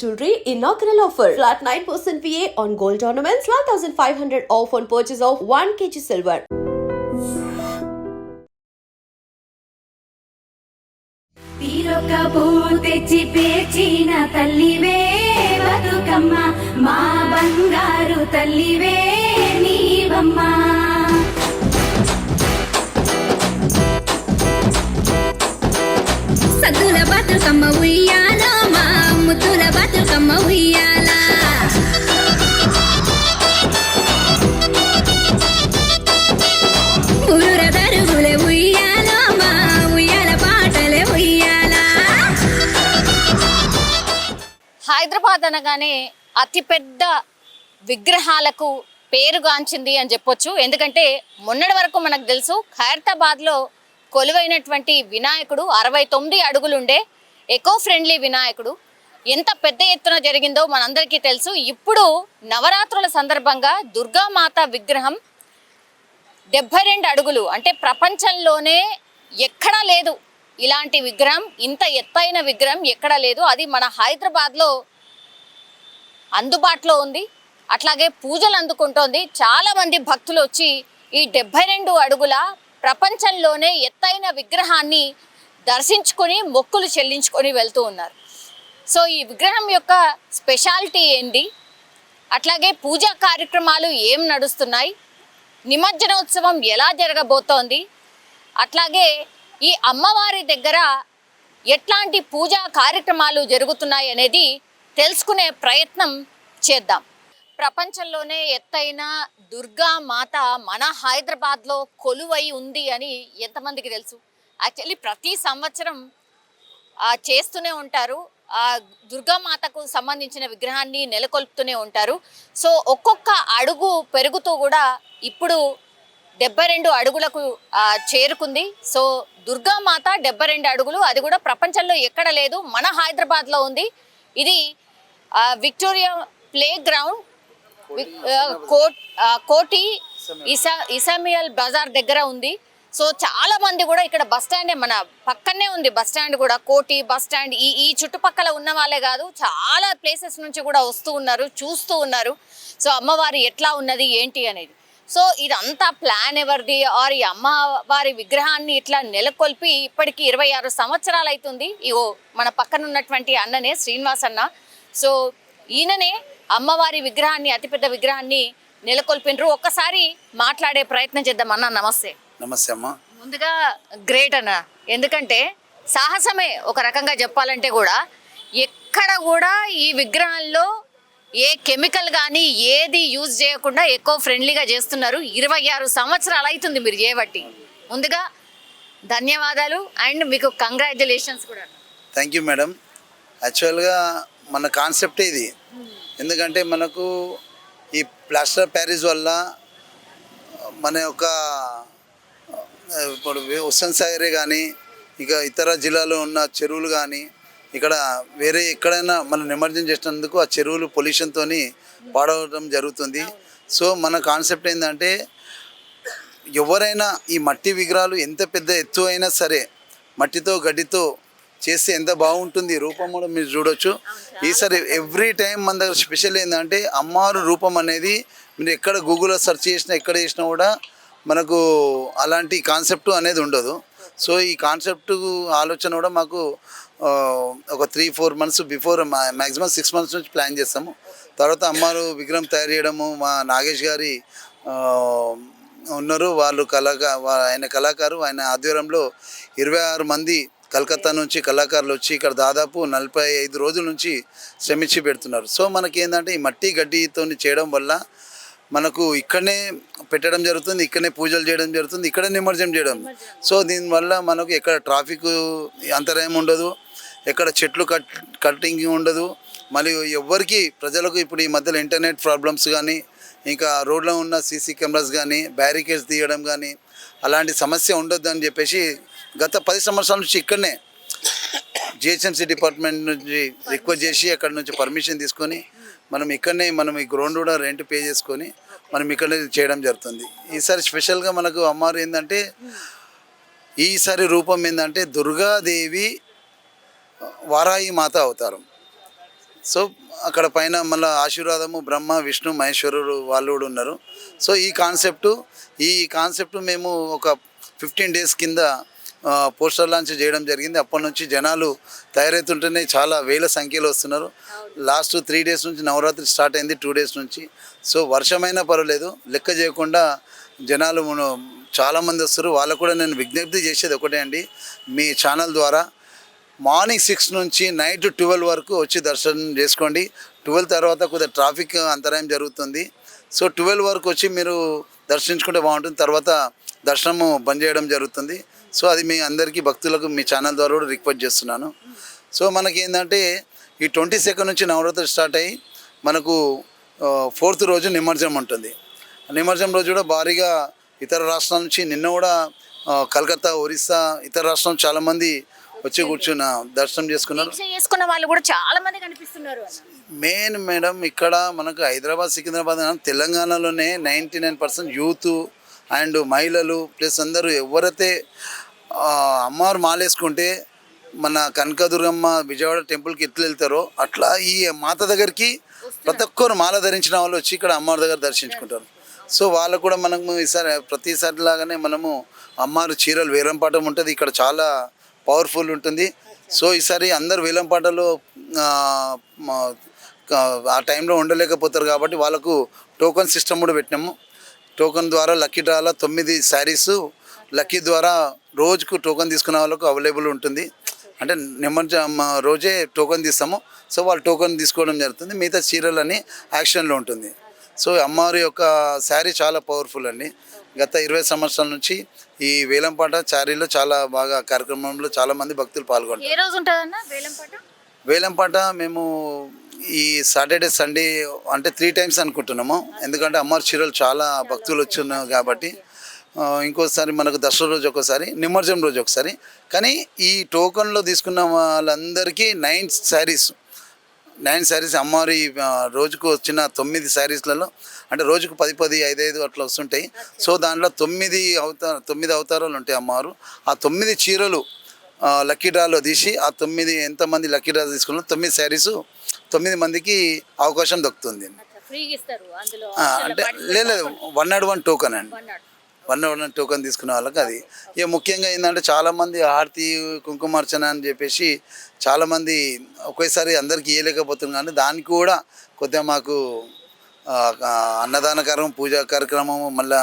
Jewelry inaugural offer. Flat 9% VA on gold ornaments. 12,500 off on purchase of 1 kg silver. తెచ్చి పేర్చిన తల్లివే బతుకమ్మ మా బంగారు తల్లివే నీవమ్మ. సద్దుల బతుకమ్మ ఉయ్యాలో మా ముద్దుల బతుకమ్మ ఉయ్యాల. ఊరుర దరుగులే ఉయ్యాలో మా ఉయ్యాల పాటలే ఉయ్యాల. హైదరాబాద్ అనగానే అతిపెద్ద విగ్రహాలకు పేరుగాంచింది అని చెప్పొచ్చు. ఎందుకంటే మొన్నటి వరకు మనకు తెలుసు ఖైరతాబాద్లో కొలువైనటువంటి వినాయకుడు 69 అడుగులుండే ఎకో ఫ్రెండ్లీ వినాయకుడు ఎంత పెద్ద ఎత్తున జరిగిందో మనందరికీ తెలుసు. ఇప్పుడు నవరాత్రుల సందర్భంగా దుర్గామాత విగ్రహం 72 అడుగులు, అంటే ప్రపంచంలోనే ఎక్కడా లేదు ఇలాంటి విగ్రహం, ఇంత ఎత్తైన విగ్రహం ఎక్కడా లేదు. అది మన హైదరాబాద్లో అందుబాటులో ఉంది. అట్లాగే పూజలు అందుకుంటోంది. చాలామంది భక్తులు వచ్చి ఈ 72 అడుగుల ప్రపంచంలోనే ఎత్తైన విగ్రహాన్ని దర్శించుకొని మొక్కులు చెల్లించుకొని వెళ్తూ ఉన్నారు. సో ఈ విగ్రహం యొక్క స్పెషాలిటీ ఏంటి, అట్లాగే పూజా కార్యక్రమాలు ఏం నడుస్తున్నాయి, నిమజ్జనోత్సవం ఎలా జరగబోతోంది, అట్లాగే ఈ అమ్మవారి దగ్గర ఎట్లాంటి పూజా కార్యక్రమాలు జరుగుతున్నాయి అనేది తెలుసుకునే ప్రయత్నం చేద్దాం. ప్రపంచంలోనే ఎత్తైన దుర్గా మాత మన హైదరాబాద్లో కొలువై ఉంది అని ఎంతమందికి తెలుసు? యాక్చువల్లీ ప్రతి సంవత్సరం చేస్తూనే ఉంటారు. ఆ దుర్గామాతకు సంబంధించిన విగ్రహాన్ని నెలకొల్పుతూనే ఉంటారు. సో ఒక్కొక్క అడుగు పెరుగుతూ కూడా ఇప్పుడు 72 అడుగులకు చేరుకుంది. సో దుర్గామాత 72 అడుగులు, అది కూడా ప్రపంచంలో ఎక్కడ లేదు, మన హైదరాబాద్లో ఉంది. ఇది విక్టోరియా ప్లే గ్రౌండ్ కోటి ఇసామియల్ బజార్ దగ్గర ఉంది. సో చాలా మంది కూడా ఇక్కడ బస్ స్టాండే, మన పక్కనే ఉంది బస్ స్టాండ్ కూడా. కోటి బస్ స్టాండ్ ఈ చుట్టుపక్కల ఉన్న వాళ్ళే కాదు, చాలా ప్లేసెస్ నుంచి కూడా వస్తూ ఉన్నారు, చూస్తూ ఉన్నారు. సో అమ్మవారి ఎట్లా ఉన్నది ఏంటి అనేది. సో ఇదంతా ప్లాన్ ఎవరిది? ఆర్ ఈ అమ్మవారి విగ్రహాన్ని ఇట్లా నెలకొల్పి ఇప్పటికి 26 సంవత్సరాలు అవుతుంది. ఇగో మన పక్కన ఉన్నటువంటి అన్ననే శ్రీనివాస్ అన్న. సో ఈయననే అమ్మవారి విగ్రహాన్ని, అతిపెద్ద విగ్రహాన్ని నెలకొల్పినరు. ఒక్కసారి మాట్లాడే ప్రయత్నం చేద్దాం. అన్న నమస్తే. నమస్తే అమ్మ. ముందుగా గ్రేట్ అన్న, ఎందుకంటే సాహసమే ఒక రకంగా చెప్పాలంటే కూడా. ఎక్కడ కూడా ఈ విగ్రహాల్లో ఏ కెమికల్ కానీ ఏది యూజ్ చేయకుండా ఎకో ఫ్రెండ్లీగా చేస్తున్నారు. 26 సంవత్సరాలు అవుతుంది మీరు చేయబట్టి. ముందుగా ధన్యవాదాలు అండ్ మీకు కంగ్రాచులేషన్స్ కూడా. Thank you madam. యాక్చువల్గా మన కాన్సెప్టే ఇది. ఎందుకంటే మనకు ఈ ప్లాస్టర్ ప్యారిస్ వల్ల మన యొక్క ఇప్పుడు హుస్సేన్ సాగరే కానీ, ఇక ఇతర జిల్లాలో ఉన్న చెరువులు కానీ, ఇక్కడ వేరే ఎక్కడైనా మనం నిమజ్జనం చేసినందుకు ఆ చెరువులు పొల్యూషన్తో పాడవడం జరుగుతుంది. సో మన కాన్సెప్ట్ ఏంటంటే, ఎవరైనా ఈ మట్టి విగ్రహాలు ఎంత పెద్ద ఎత్తు అయినా సరే మట్టితో గడ్డితో చేస్తే ఎంత బాగుంటుంది. రూపం కూడా మీరు చూడొచ్చు. ఈసారి ఎవ్రీ టైం మన దగ్గర స్పెషల్ ఏంటంటే అమ్మవారు రూపం అనేది మీరు ఎక్కడ గూగుల్లో సెర్చ్ చేసినా ఎక్కడ చేసినా కూడా మనకు అలాంటి కాన్సెప్ట్ అనేది ఉండదు. సో ఈ కాన్సెప్ట్ ఆలోచన కూడా మాకు ఒక 3-4 మంత్స్ బిఫోర్, మ్యాక్సిమం 6 మంత్స్ నుంచి ప్లాన్ చేస్తాము. తర్వాత అమ్మవారు విగ్రహం తయారు చేయడము మా నాగేష్ గారి ఉన్నారు, వాళ్ళు ఆయన కళాకారు, ఆయన ఆధ్వర్యంలో 26 మంది కలకత్తా నుంచి కళాకారులు వచ్చి ఇక్కడ దాదాపు 45 రోజుల నుంచి శ్రమించి పెడుతున్నారు. సో మనకి ఏంటంటే ఈ మట్టి గడ్డితో చేయడం వల్ల మనకు ఇక్కడనే పెట్టడం జరుగుతుంది, ఇక్కడనే పూజలు చేయడం జరుగుతుంది, ఇక్కడే నిమజ్జనం చేయడం. సో దీనివల్ల మనకు ఎక్కడ ట్రాఫిక్ అంతరాయం ఉండదు, ఎక్కడ చెట్లు కట్టింగ్ ఉండదు. మరియు ఎవరికి ప్రజలకు ఇప్పుడు ఈ మధ్యలో ఇంటర్నెట్ ప్రాబ్లమ్స్ కానీ, ఇంకా రోడ్లో ఉన్న సీసీ కెమెరాస్ కానీ, బ్యారికేడ్స్ తీయడం కానీ అలాంటి సమస్య ఉండొద్దు అని చెప్పేసి గత 10 సంవత్సరాల నుంచి ఇక్కడనే జిహెచ్ఎంసీ డిపార్ట్మెంట్ నుంచి రిక్వెస్ట్ చేసి అక్కడ నుంచి పర్మిషన్ తీసుకొని మనం ఇక్కడనే ఈ గ్రౌండ్ కూడా రెంట్ పే చేసుకొని మనం ఇక్కడనే చేయడం జరుగుతుంది. ఈసారి స్పెషల్గా మనకు అమ్మవారు ఏంటంటే, ఈసారి రూపం ఏంటంటే దుర్గాదేవి వారాహి మాత అవతారం. సో అక్కడ పైన మళ్ళీ ఆశీర్వాదము బ్రహ్మ విష్ణు మహేశ్వరుడు వాళ్ళు కూడా ఉన్నారు. సో ఈ కాన్సెప్ట్ మేము ఒక 15 days కింద పోస్టర్ లాంచ్ చేయడం జరిగింది. అప్పటి నుంచి జనాలు తయారవుతుంటేనే చాలా వేల సంఖ్యలో వస్తున్నారు. లాస్ట్ 3 days నుంచి నవరాత్రి స్టార్ట్ అయింది, 2 days నుంచి. సో వర్షమైనా పర్వాలేదు, లెక్క చేయకుండా జనాలు చాలామంది వస్తారు. వాళ్ళకు కూడా నేను విజ్ఞప్తి చేసేది ఒకటే అండి, మీ ఛానల్ ద్వారా మార్నింగ్ 6 నుంచి నైట్ 12 వరకు వచ్చి దర్శనం చేసుకోండి. 12 తర్వాత కొద్దిగా ట్రాఫిక్ అంతరాయం జరుగుతుంది. సో 12 వరకు వచ్చి మీరు దర్శించుకుంటే బాగుంటుంది. తర్వాత దర్శనము బంద్ చేయడం జరుగుతుంది. సో అది మీ అందరికీ భక్తులకు మీ ఛానల్ ద్వారా కూడా రిక్వెస్ట్ చేస్తున్నాను. సో మనకి ఏంటంటే ఈ 22nd నుంచి నవరాత్రి స్టార్ట్ అయ్యి మనకు 4th రోజు నిమజ్జనం ఉంటుంది. నిమజ్జనం రోజు కూడా భారీగా ఇతర రాష్ట్రాల నుంచి నిన్న కూడా కలకత్తా, ఒరిస్సా, ఇతర రాష్ట్రం చాలామంది వచ్చి కూర్చున్న దర్శనం చేసుకున్నారు. చేసుకున్న వాళ్ళు కూడా చాలా మంది కనిపిస్తున్నారు. మెయిన్ మేడం ఇక్కడ మనకు హైదరాబాద్, సికింద్రాబాద్, తెలంగాణలోనే 99% యూత్ అండ్ మహిళలు ప్లస్ అందరూ ఎవరైతే అమ్మవారు మాలేసుకుంటే మన కనకదుర్గమ్మ విజయవాడ టెంపుల్కి ఎట్లా వెళ్తారో అట్లా ఈ మాత దగ్గరికి ప్రతి ఒక్కరు మాల ధరించిన వాళ్ళు వచ్చి ఇక్కడ అమ్మవారి దగ్గర దర్శించుకుంటారు. సో వాళ్ళకు కూడా మనము ఈసారి ప్రతిసారి లాగానే మనము అమ్మవారి చీరలు వేలంపాటం ఉంటుంది, ఇక్కడ చాలా పవర్ఫుల్ ఉంటుంది. సో ఈసారి అందరు వేలంపాటలో ఆ టైంలో ఉండలేకపోతారు కాబట్టి వాళ్ళకు టోకన్ సిస్టమ్ కూడా పెట్టినాము. టోకన్ ద్వారా లక్కీ డ్రాలో 9 శారీస్ లక్కీ ద్వారా రోజుకు టోకన్ తీసుకునే వాళ్ళకు అవైలబుల్ ఉంటుంది. అంటే నిమజ్జనం రోజే టోకన్ తీస్తాము. సో వాళ్ళు టోకన్ తీసుకోవడం జరుగుతుంది. మిగతా చీరలని యాక్షన్లో ఉంటుంది. సో అమ్మవారి యొక్క శారీ చాలా పవర్ఫుల్ అండి. గత 20 సంవత్సరాల నుంచి ఈ వేలంపాట శారీలో చాలా బాగా కార్యక్రమంలో చాలామంది భక్తులు పాల్గొంటారు. ఏ రోజు ఉంటుందన్న వేలంపాట? వేలంపాట మేము ఈ సాటర్డే, సండే అంటే 3 times అనుకుంటున్నాము. ఎందుకంటే అమ్మవారి చీరలు చాలా భక్తులు వచ్చున్నారు కాబట్టి. ఇంకోసారి మనకు దసరా రోజు ఒకసారి, నిమజ్జనం రోజు ఒకసారి. కానీ ఈ టోకన్లో తీసుకున్న వాళ్ళందరికీ 9 శారీస్ అమ్మవారి రోజుకు వచ్చిన 9 శారీస్లలో అంటే రోజుకు 10, 5 అట్లా వస్తుంటాయి. సో దాంట్లో 9 అవతారాలు ఉంటాయి అమ్మవారు. ఆ 9 చీరలు లక్కీ డ్రాలో తీసి ఆ 9 ఎంతమంది లక్కీ డ్రా తీసుకున్నారో 9 శారీస్ 9 మందికి అవకాశం దక్కుతుంది. అంటే లేదు 101 టోకన్ అండి. 101 టోకన్ తీసుకునే వాళ్ళకి అది. ఇక ముఖ్యంగా ఏంటంటే చాలామంది హారతి కుంకుమార్చన అని చెప్పేసి చాలామంది ఒకేసారి అందరికీ ఇవ్వలేకపోతున్నారు. కానీ దానికి కూడా కొద్దిగా మాకు అన్నదాన కార్యక్రమం, పూజా కార్యక్రమము, మళ్ళీ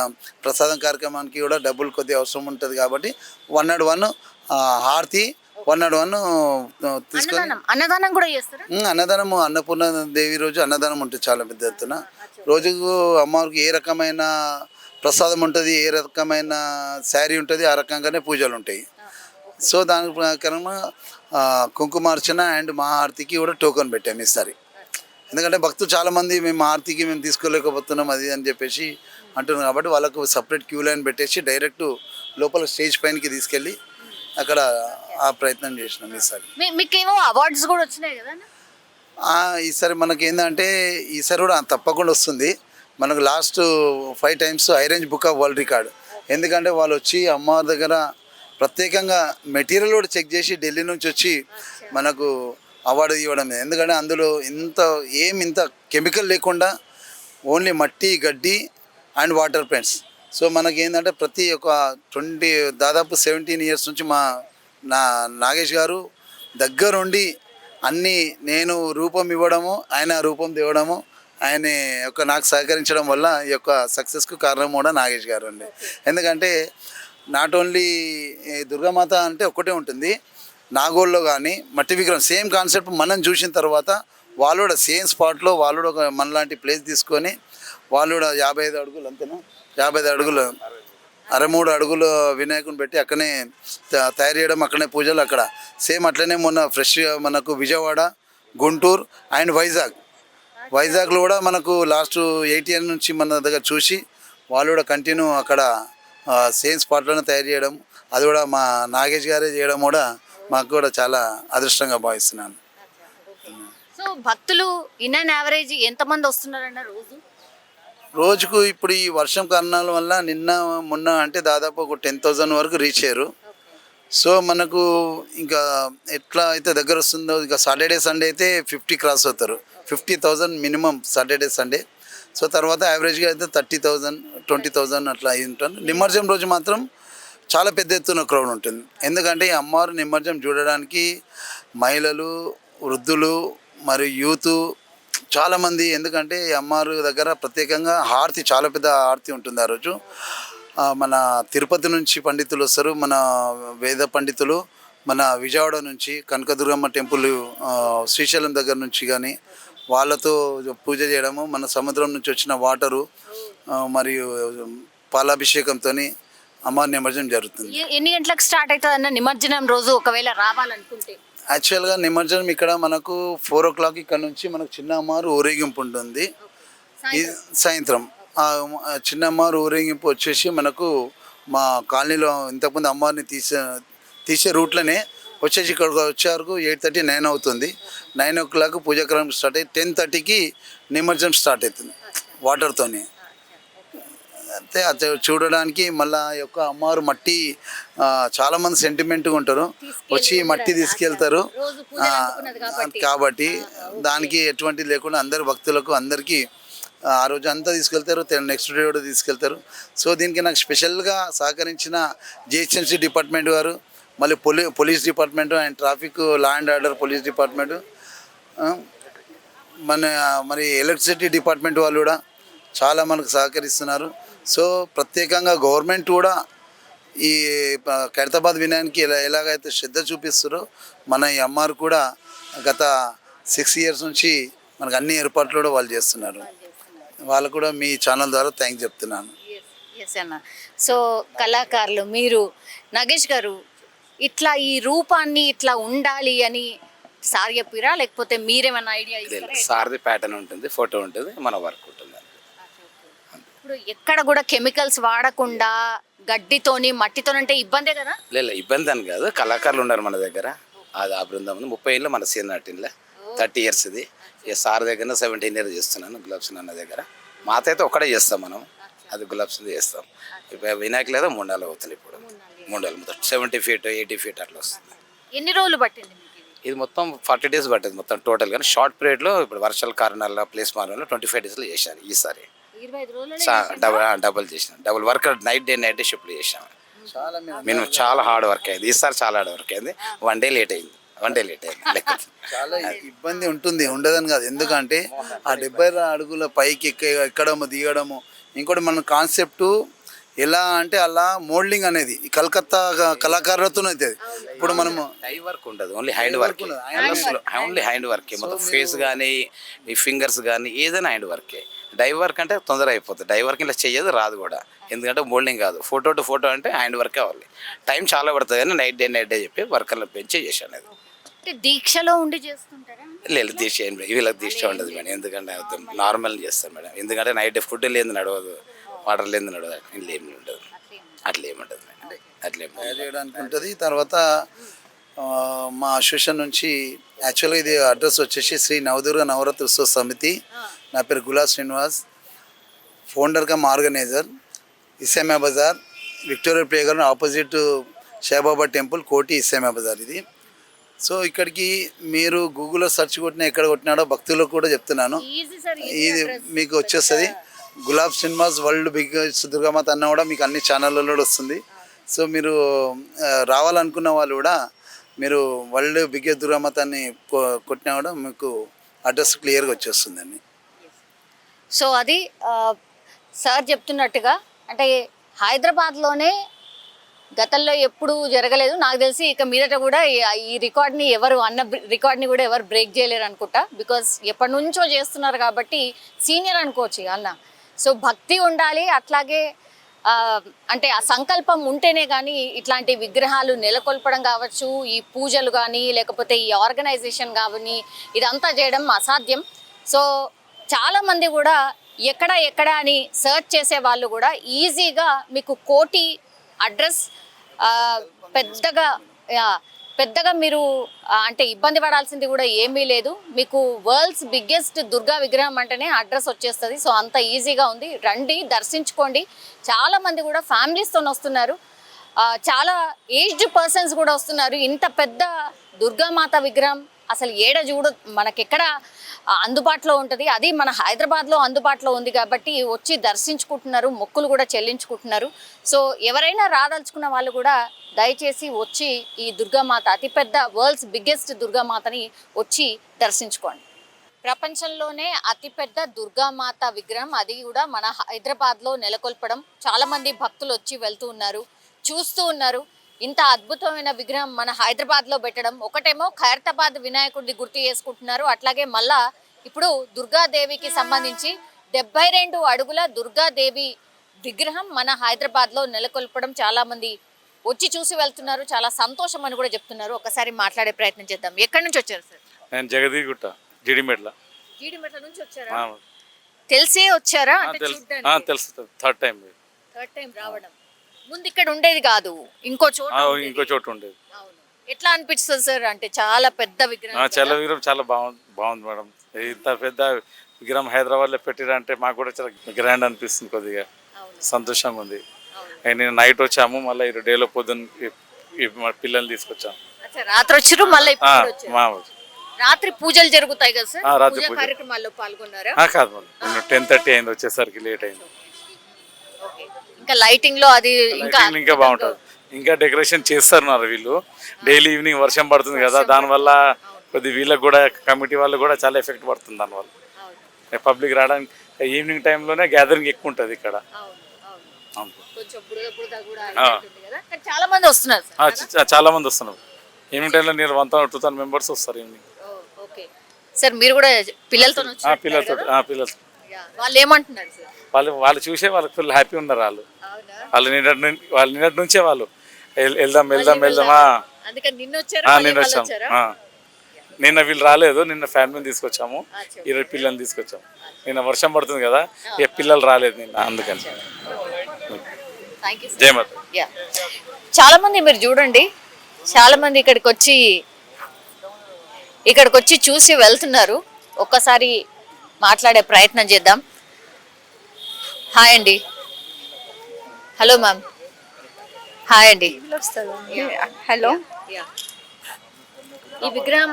ప్రసాదం కార్యక్రమానికి కూడా డబ్బులు కొద్దిగా అవసరం ఉంటుంది కాబట్టి 101 హారతి 101 తీసుకొని అన్నదానం కూడా చేస్తారు. అన్నదానము అన్నపూర్ణ దేవి రోజు అన్నదానం ఉంటుంది చాలా పెద్ద ఎత్తున. రోజుకు అమ్మవారికి ఏ రకమైన ప్రసాదం ఉంటుంది, ఏ రకమైన శారీ ఉంటుంది, ఆ రకంగానే పూజలు ఉంటాయి. సో దాని ప్రకారంగా కుంకుమార్చన అండ్ మహాఆరతికి కూడా టోకన్ పెట్టాము ఈసారి. ఎందుకంటే భక్తులు చాలామంది మేము ఆరతికి మేము తీసుకోలేకపోతున్నాం అది అని చెప్పేసి అంటున్నారు కాబట్టి వాళ్ళకు సపరేట్ క్యూ లైన్ పెట్టేసి డైరెక్ట్ లోపల స్టేజ్ పైనకి తీసుకెళ్ళి అక్కడ ఆ ప్రయత్నం చేసినాం ఈసారి. మీకేమో అవార్డ్స్ కూడా వచ్చినాయి కదా? ఈసారి మనకి ఏంటంటే ఈసారి కూడా తప్పకుండా వస్తుంది. మనకు last 5 times high range book of world record. ఎందుకంటే వాళ్ళు వచ్చి అమ్మవారి దగ్గర ప్రత్యేకంగా మెటీరియల్ కూడా చెక్ చేసి ఢిల్లీ నుంచి వచ్చి మనకు అవార్డు ఇవ్వడం. ఎందుకంటే అందులో ఇంత కెమికల్ లేకుండా ఓన్లీ మట్టి, గడ్డి అండ్ వాటర్ పెయింట్స్. సో మనకి ఏంటంటే ప్రతి ఒక్క దాదాపు 17 years నుంచి నాగేష్ గారు దగ్గరుండి అన్నీ నేను రూపం ఇవ్వడము, ఆయన రూపం తేవడము, ఆయన యొక్క నాకు సహకరించడం వల్ల ఈ యొక్క సక్సెస్కు కారణం కూడా నాగేష్ గారు అండి. ఎందుకంటే నాట్ ఓన్లీ దుర్గామాత అంటే ఒక్కటే ఉంటుంది, నాగోల్లో కానీ మట్టి విగ్రహం సేమ్ కాన్సెప్ట్ మనం చూసిన తర్వాత వాళ్ళు కూడా సేమ్ స్పాట్లో వాళ్ళు కూడా ఒక మనలాంటి ప్లేస్ తీసుకొని వాళ్ళు కూడా 55 అడుగులు అంతేనా 55 అడుగులు 63 అడుగులు వినాయకుని పెట్టి అక్కడనే తయారు చేయడం, అక్కడనే పూజలు అక్కడ సేమ్ అట్లనే మొన్న ఫ్రెష్గా మనకు విజయవాడ, గుంటూరు అండ్ వైజాగ్లో కూడా మనకు లాస్ట్ 8 years నుంచి మన దగ్గర చూసి వాళ్ళు కూడా కంటిన్యూ అక్కడ సేమ్ స్పాట్లోనే తయారు చేయడం, అది కూడా మా నాగేష్ గారే చేయడం కూడా మాకు కూడా చాలా అదృష్టంగా భావిస్తున్నాను. సో భక్తులు ఇన్ అండ్ యావరేజ్ ఎంతమంది వస్తున్నారన్న రోజుకు ఇప్పుడు ఈ వర్షం కారణాల వల్ల నిన్న మొన్న అంటే దాదాపు ఒక 10,000 వరకు రీచ్ అయ్యారు. సో మనకు ఇంకా ఎట్లా అయితే దగ్గర వస్తుందో ఇంకా సాటర్డే సండే అయితే 50 క్రాస్ అవుతారు, 50,000 మినిమం సాటర్డే సండే. సో తర్వాత యావరేజ్గా అయితే 30,000 20,000 అట్లా అయి ఉంటాను. నిమజ్జనం రోజు మాత్రం చాలా పెద్ద ఎత్తున క్రౌడ్ ఉంటుంది. ఎందుకంటే ఈ అమ్మవారు నిమజ్జనం చూడడానికి మహిళలు, వృద్ధులు మరియు యూత్ చాలామంది, ఎందుకంటే ఈ అమ్మవారు దగ్గర ప్రత్యేకంగా హారతి, చాలా పెద్ద హారతి ఉంటుంది ఆ రోజు. మన తిరుపతి నుంచి పండితులు వస్తారు, మన వేద పండితులు, మన విజయవాడ నుంచి కనకదుర్గమ్మ టెంపుల్, శ్రీశైలం దగ్గర నుంచి కానీ వాళ్ళతో పూజ చేయడము, మన సముద్రం నుంచి వచ్చిన వాటరు మరియు పాలాభిషేకంతో అమ్మవారి నిమజ్జనం జరుగుతుంది. ఎన్ని గంటలకు స్టార్ట్ అవుతుంది అన్న నిమజ్జనం రోజు ఒకవేళ రావాలనుకుంటే? యాక్చువల్గా నిమజ్జనం ఇక్కడ మనకు 4 o'clock ఇక్కడ నుంచి మనకు చిన్న అమ్మవారు ఊరేగింపు ఉంటుంది. సాయంత్రం ఆ చిన్న అమ్మవారు ఊరేగింపు వచ్చేసి మనకు మా కాలనీలో ఇంతకుముందు అమ్మవారిని తీసే రూట్లోనే వచ్చేసి ఇక్కడికి వచ్చే వరకు 8:30 9 అవుతుంది. 9 o'clock పూజాక్రమం స్టార్ట్ అయ్యి 10:30కి నిమజ్జనం స్టార్ట్ అవుతుంది వాటర్తోని. అయితే అది చూడడానికి మళ్ళీ యొక్క అమ్మవారు మట్టి, చాలామంది సెంటిమెంట్గా ఉంటారు, వచ్చి మట్టి తీసుకెళ్తారు కాబట్టి దానికి ఎటువంటి లేకుండా అందరు భక్తులకు అందరికీ ఆ రోజు అంతా తీసుకెళ్తారు, నెక్స్ట్ డే కూడా తీసుకెళ్తారు. సో దీనికి నాకు స్పెషల్గా సహకరించిన జిహెచ్ఎంసీ డిపార్ట్మెంట్ వారు, మళ్ళీ police department and traffic law and order police department, మరి ఎలక్ట్రిసిటీ డిపార్ట్మెంట్ వాళ్ళు కూడా చాలా మనకు సహకరిస్తున్నారు. సో ప్రత్యేకంగా గవర్నమెంట్ కూడా ఈ ఖైరతాబాద్ వినాయకునికి ఎలాగైతే శ్రద్ధ చూపిస్తారో మన ఈ అమ్మారు కూడా గత 6 years నుంచి మనకు అన్ని ఏర్పాట్లు కూడా వాళ్ళు చేస్తున్నారు. వాళ్ళకు కూడా మీ ఛానల్ ద్వారా థ్యాంక్స్ చెప్తున్నాను. ఎస్ అన్న. సో కళాకారులు మీరు, నాగేష్ గారు, ఇట్లా ఈ రూపాన్ని ఇట్లా ఉండాలి అని సార్ చెప్పిరా, లేకపోతే మీరేమన్నా ఐడియా ఇస్తారా? సార్ది ప్యాటర్న్ ఉంటుంది, ఫోటో ఉంటుంది, మన వర్క్ ఉంటుంది. ఇప్పుడు ఎక్కడ కూడా కెమికల్స్ వాడకుండా గడ్డితోని మట్టితోనంటే ఇబ్బందే కదా? లేదు ఇబ్బంది అని కాదు, కళాకారులు ఉన్నారు మన దగ్గర. అది ఆ బృందం ఉంది. 30 ఏళ్ళు మన సీనియర్ నటిన్లే, 30 years ఇది. ఇక సార్ దగ్గర 17 years చేస్తున్నాను గులాబ్స్ అన్న దగ్గర. మాత అయితే ఒక్కడే చేస్తాం మనం, అది గులాబ్స్ చేస్తాం. ఇప్పుడు వినాయక లేదా 3 నెలలు అవుతుంది. ఇప్పుడు 3 నెలలు మొత్తం 70 feet 80 feet అట్లా వస్తుంది. ఎన్ని రోజులు పట్టింది మీకు ఇది? మొత్తం 40 days పట్టింది మొత్తం టోటల్. కానీ షార్ట్ పీరియడ్లో ఇప్పుడు వర్షాల కారణాల ప్లేస్ మారంలో 25 daysలో చేశాను ఈసారి. 25 రోజులు డబుల్ చేసిన, డబుల్ వర్క్ నైట్ డే షిఫ్ట్లు చేసాము. మేము చాలా హార్డ్ వర్క్ అయింది ఈసారి, చాలా హార్డ్ వర్క్ అయింది. 1 day లేట్ అయింది లెక్క. చాలా ఇబ్బంది ఉంటుంది, ఉండదని కాదు. ఎందుకంటే ఆ 70 అడుగుల పైకి ఎక్కడము దిగడము, ఇంకోటి మన కాన్సెప్టు ఎలా అంటే అలా మోల్డింగ్ అనేది ఈ కలకత్తా కళాకారులతో అవుతుంది. ఇప్పుడు మనము డై వర్క్ ఉండదు, only hand work. Only hand వర్కే మొత్తం. ఫేస్ కానీ ఈ ఫింగర్స్ కానీ ఏదైనా హ్యాండ్ వర్కే. డై వర్క్ అంటే తొందర అయిపోతుంది. డై వర్క్ ఇలా చేయదు, రాదు కూడా. ఎందుకంటే మోల్డింగ్ కాదు, ఫోటో టు ఫోటో అంటే హ్యాండ్ వర్కే అవ్వాలి. టైం చాలా పడుతుంది, కానీ నైట్ డే చెప్పి వర్కర్లు పెంచి చేశాను. అది అంటే దీక్షలో ఉండి చేస్తుంటారా? లేదు దీక్ష ఏం లేదు, వీళ్ళకి దీక్ష ఉండదు మేడం. ఎందుకంటే నార్మల్ చేస్తాం మేడం. ఎందుకంటే నైట్ ఫుడ్ లేదు నడవదు, వాటర్ లేదు నడవదు, ఇల్లు ఏమి ఉండదు, అట్లా ఏముంటుంది మేడం. అట్లా చేయడానికి ఉంటుంది. తర్వాత మా అసోసియేషన్ నుంచి యాక్చువల్గా ఇది అడ్రస్ వచ్చేసి శ్రీ నవదుర్గ నవరాత్రి ఉత్సవ సమితి. నా పేరు Gulab Srinivas, founder cum organiser. Islamia Bazar, Victoria playground opposite Saibaba temple, Koti Islamia Bazar ఇది. సో ఇక్కడికి మీరు గూగుల్లో సెర్చ్ కొట్టినా ఎక్కడ కొట్టినాడో భక్తులకు కూడా చెప్తున్నాను, ఇది మీకు వచ్చేస్తుంది. గులాబ్ శ్రీనివాస్ వరల్డ్ బిగ్గెస్ట్ దుర్గామాత అన్న కూడా మీకు అన్ని ఛానళ్ళలో వస్తుంది. సో మీరు రావాలనుకున్న వాళ్ళు కూడా మీరు వరల్డ్ బిగ్గెస్ట్ దుర్గామాత అని కొట్టినా కూడా మీకు అడ్రస్ క్లియర్గా వచ్చేస్తుందండి. సో అది సార్ చెప్తున్నట్టుగా, అంటే హైదరాబాద్లోనే గతంలో ఎప్పుడు జరగలేదు నాకు తెలిసి. ఇక మీదట కూడా ఈ రికార్డ్ని ఎవరు రికార్డ్ని కూడా ఎవరు బ్రేక్ చేయలేరు అనుకుంటా. బికాజ్ ఎప్పటి నుంచో చేస్తున్నారు కాబట్టి సీనియర్ అనుకోవచ్చు అన్న. సో భక్తి ఉండాలి, అట్లాగే అంటే ఆ సంకల్పం ఉంటేనే కానీ ఇట్లాంటి విగ్రహాలు నెలకొల్పడం కావచ్చు, ఈ పూజలు కానీ లేకపోతే ఈ ఆర్గనైజేషన్ కానీ ఇదంతా చేయడం అసాధ్యం. సో చాలామంది కూడా ఎక్కడ అని సర్చ్ చేసే వాళ్ళు కూడా ఈజీగా మీకు కోటి అడ్రస్ పెద్దగా మీరు అంటే ఇబ్బంది పడాల్సింది కూడా ఏమీ లేదు. మీకు వరల్డ్స్ బిగ్గెస్ట్ దుర్గా విగ్రహం అంటేనే అడ్రస్ వచ్చేస్తుంది. సో అంత ఈజీగా ఉంది, రండి దర్శించుకోండి. చాలామంది కూడా ఫ్యామిలీస్తో వస్తున్నారు. చాలా ఏజ్డ్ పర్సన్స్ కూడా వస్తున్నారు. ఇంత పెద్ద దుర్గామాత విగ్రహం అసలు ఏడ చూడ మనకెక్కడ అందుబాటులో ఉంటుంది, అది మన హైదరాబాద్లో అందుబాటులో ఉంది కాబట్టి వచ్చి దర్శించుకుంటున్నారు, మొక్కులు కూడా చెల్లించుకుంటున్నారు. సో ఎవరైనా రాదలుచుకున్న వాళ్ళు కూడా దయచేసి వచ్చి ఈ దుర్గామాత అతిపెద్ద వరల్డ్స్ బిగ్గెస్ట్ దుర్గామాతని వచ్చి దర్శించుకోండి. ప్రపంచంలోనే అతిపెద్ద దుర్గామాత విగ్రహం, అది కూడా మన హైదరాబాద్లో నెలకొల్పడం, చాలామంది భక్తులు వచ్చి వెళ్తూ ఉన్నారు, చూస్తూ ఉన్నారు. ఇంత అద్భుతమైన విగ్రహం మన హైదరాబాద్లో పెట్టడం, ఒకటేమో ఖైరతాబాద్ వినాయకుడిని గుర్తు చేసుకుంటున్నారు, అట్లాగే మళ్ళా ఇప్పుడు దుర్గాదేవికి సంబంధించి 72 అడుగుల దుర్గాదేవి విగ్రహం మన హైదరాబాద్లో నెలకొల్పడం చాలామంది వచ్చి చూసి వెళ్తున్నారు. చాలా సంతోషం అని కూడా చెప్తున్నారు. ఒకసారి మాట్లాడే ప్రయత్నం చేద్దాం. ఎక్కడి నుంచి వచ్చారు సార్? నేను జగదీగుట్ట జీడిమెట్ల నుంచి వచ్చారా? తెలిసే వచ్చారా? తెలుసు, థర్డ్ టైం రావడం. ముందు ఇక్కడ ఉండేది కాదు, ఇంకో చోటు ఉండేది. అవును. ఎట్లా అనిపిస్తుంది సార్? అంటే చాలా పెద్ద విగ్రహం. చాలా విగ్రహం చాలా బాగుంది మేడం. ఇంత పెద్ద విగ్రహం హైదరాబాద్లో పెట్టిరంటే మాకు కూడా చాలా గ్రాండ్ అనిపిస్తుంది, కొద్దిగా సంతోషంగా ఉంది. నేను నైట్ వచ్చాము, మళ్ళీ ఈ డేలో పొద్దున్న పిల్లల్ని తీసుకొచ్చాము. రాత్రి వచ్చారు, మళ్ళీ రాత్రి పూజలు జరుగుతాయి కదా సార్? రాత్రి కార్యక్రమాల్లో పాల్గొన్నారా? కాదు మేడం, 10:30 అయింది, వచ్చేసరికి లేట్ అయింది. ఇంకా లైటింగ్ లో అది ఇంకా బాగుంటుంది. ఇంకా డెకరేషన్ చేస్తున్నారు వీళ్ళు. డైలీ ఈవినింగ్ వర్షం పడుతుంది కదా, దానివల్ల కొద్ది వీళ్ళకి కూడా కమిటీ వాళ్ళు కూడా చాలా ఎఫెక్ట్ పడుతుంది. దానివల్ల పబ్లిక్ రావడానికి ఈవినింగ్ టైంలోనే గ్యాదరింగ్ ఎక్కువ ఉంటుంది ఇక్కడ. చాలా మంది వస్తున్నారు. చాలా మంది వస్తున్నారు. ఈవినింగ్ టైంలో నేను 1,000-2,000 మెంబర్స్ వస్తారు ఈవినింగ్. సార్ మీరు కూడా పిల్లలతో? పిల్లలతో. వాళ్ళు ఏమంటున్నారు సార్? వాళ్ళు చూసే వాళ్ళకి ఫుల్ హ్యాపీ ఉన్నారు. వాళ్ళు నిన్నటి నుంచే వాళ్ళు వెళ్దాం. నిన్న వచ్చాము. నిన్న వీళ్ళు రాలేదు, నిన్న ఫ్యామిలీని తీసుకొచ్చాము, ఈరోజు పిల్లల్ని తీసుకొచ్చాము. నిన్న వర్షం పడుతుంది కదా, పిల్లలు రాలేదు నిన్న, అందుకని. జయమాత. చాలా మంది మీరు చూడండి, చాలా మంది ఇక్కడికి వచ్చి చూసి వెళ్తున్నారు. ఒక్కసారి మాట్లాడే ప్రయత్నం చేద్దాం. హాయ్ అండి. Hello ma'am. హాయ్ అండి. హలో. ఈ విగ్రహం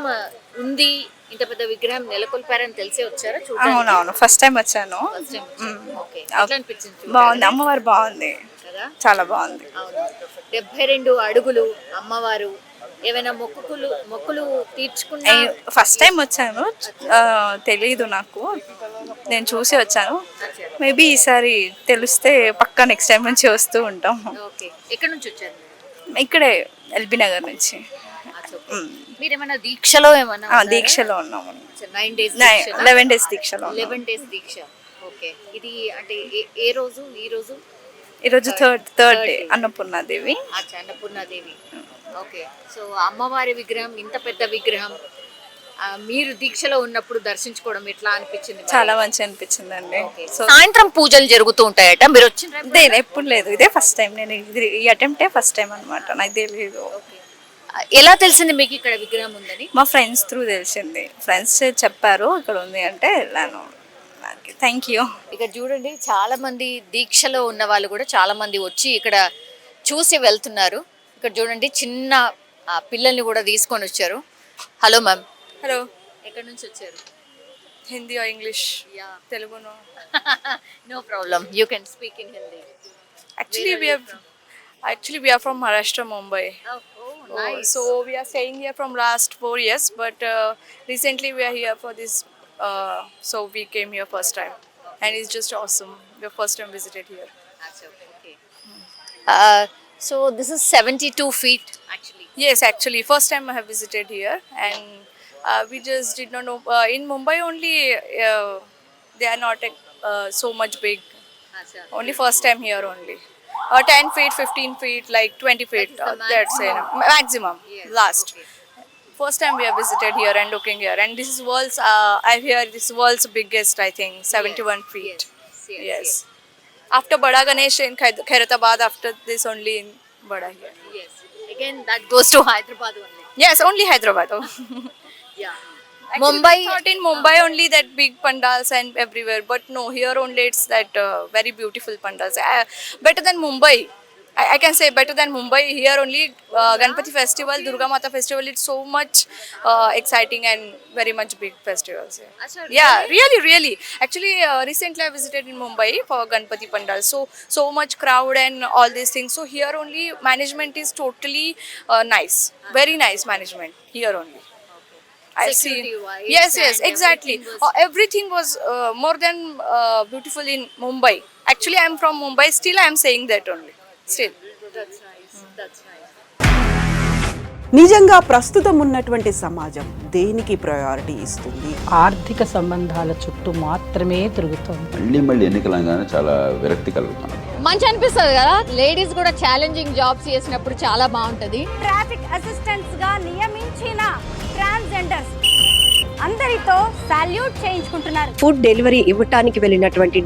ఉంది, ఇంత పెద్ద విగ్రహం నెలకొల్పారని తెలిసే వచ్చారా? అవునవును, ఫస్ట్ టైం వచ్చాను. బాగుంది, అమ్మవారు బాగుంది, చాలా బాగుంది. 72 అడుగులు అమ్మవారు. ఏమైనా మొక్కులు తీర్చుకున్నా? ఫస్ట్ టైం వచ్చాను, తెలీదు నాకు, నేను చూసి వచ్చాను. మేబీ ఈసారి తెలిస్తే పక్కా నెక్స్ట్ టైం నుంచి వస్తూ ఉంటాం. ఎక్కడి నుంచి వచ్చారు? ఇక్కడే ఎల్బీ నగర్ నుంచి. మీరు ఏమైనా దీక్షలో దీక్షలో ఉన్నాము. 9 days 11 days దీక్షలో. 11 days దీక్ష. ఓకే. ఇది అంటే ఏ రోజు? ఈరోజు third day. Annapurnadevi. Annapurnadevi. Okay. So అమ్మవారి విగ్రహం, ఇంత పెద్ద విగ్రహం, మీరు దీక్షలో ఉన్నప్పుడు దర్శించుకోవడం ఎట్లా అనిపించింది? చాలా మంచి అనిపించింది అండి. సాయంత్రం పూజలు జరుగుతూ ఉంటాయట, మీరు వచ్చిన? ఎప్పుడు లేదు, ఇదే ఫస్ట్ టైం. నేను ఈ అటెంప్టే ఫస్ట్ టైం అనమాట, నాకు తెలియదు. ఎలా తెలిసింది మీకు ఇక్కడ విగ్రహం ఉందని? మా ఫ్రెండ్స్ త్రూ తెలిసింది, ఫ్రెండ్స్ చెప్పారు ఇక్కడ ఉంది అంటే వెళ్ళాను. Thank you. ఇక్కడ చూడండి, చాలా మంది దీక్షలో ఉన్న వాళ్ళు కూడా చాలా మంది వచ్చి ఇక్కడ చూసి వెళ్తున్నారు. ఇక్కడ చూడండి, చిన్న పిల్లల్ని కూడా తీసుకొని వచ్చారు. Hello ma'am. హలో. ఎక్కడి నుంచి వచ్చారు? Hindi or English? Telugu no. No problem. You can speak in Hindi. Actually we are from Maharashtra, Mumbai. Oh, nice. So we are staying here from last 4 years, but recently we are here for this. So we came here first time, and it's just awesome. We are first time visited here. Okay. So this is 72 feet actually. Yes, actually first time I have visited here, and we just did not know. In Mumbai only, they are not so much big. Only first time here only. 10 feet, 15 feet, like 20 feet. That's maximum. Yes. Last. Okay. First time we have visited here and looking here, and this is world's. I hear this is world's biggest. I think 71 feet. Yes. After Bada Ganesh in Khairatabad, after this only in Bada here. Yes. Again, that goes to Hyderabad only. Yes, only Hyderabad. Oh. Yeah. Actually, Mumbai. I thought in Mumbai only that big pandals and everywhere, but no, here only it's that very beautiful pandals. Better than Mumbai, I can say better than Mumbai. Here only Ganpati festival, Durga Mata festival. It's so much exciting and very much big festivals. Yeah, really. Actually, recently I visited in Mumbai for Ganpati Pandal. So much crowd and all these things. So here only management is totally nice, very nice management here only. I've seen. Security-wise Yes, and exactly. Everything was more than beautiful in Mumbai. Actually, I'm from Mumbai. Still, I'm saying that only. Still. That's nice. That's nice. నిజంగా ప్రస్తుతం ఉన్నటువంటి సమాజం దేనికి priority ఇస్తుంది? ఆర్థిక సంబంధాల చుట్టూ మాత్రమే తిరుగుతోంది. మళ్ళీ ఎన్నికలంగానే చాలా విరక్తి కలుగుతాం. మంచి అనిపిస్తుంది కదా, లేడీస్ కూడా ఛాలెంజింగ్ జాబ్స్ చేసినప్పుడు చాలా బాగుంటది. ట్రాఫిక్ అసిస్టెంట్స్ గా నియమించిన ట్రాన్స్జెండర్స్ అందరితో సాల్యూట్ చేయించుకుంటున్నారు. ఫుడ్ డెలివరీ ఇవ్వటానికి వెళ్ళినటువంటి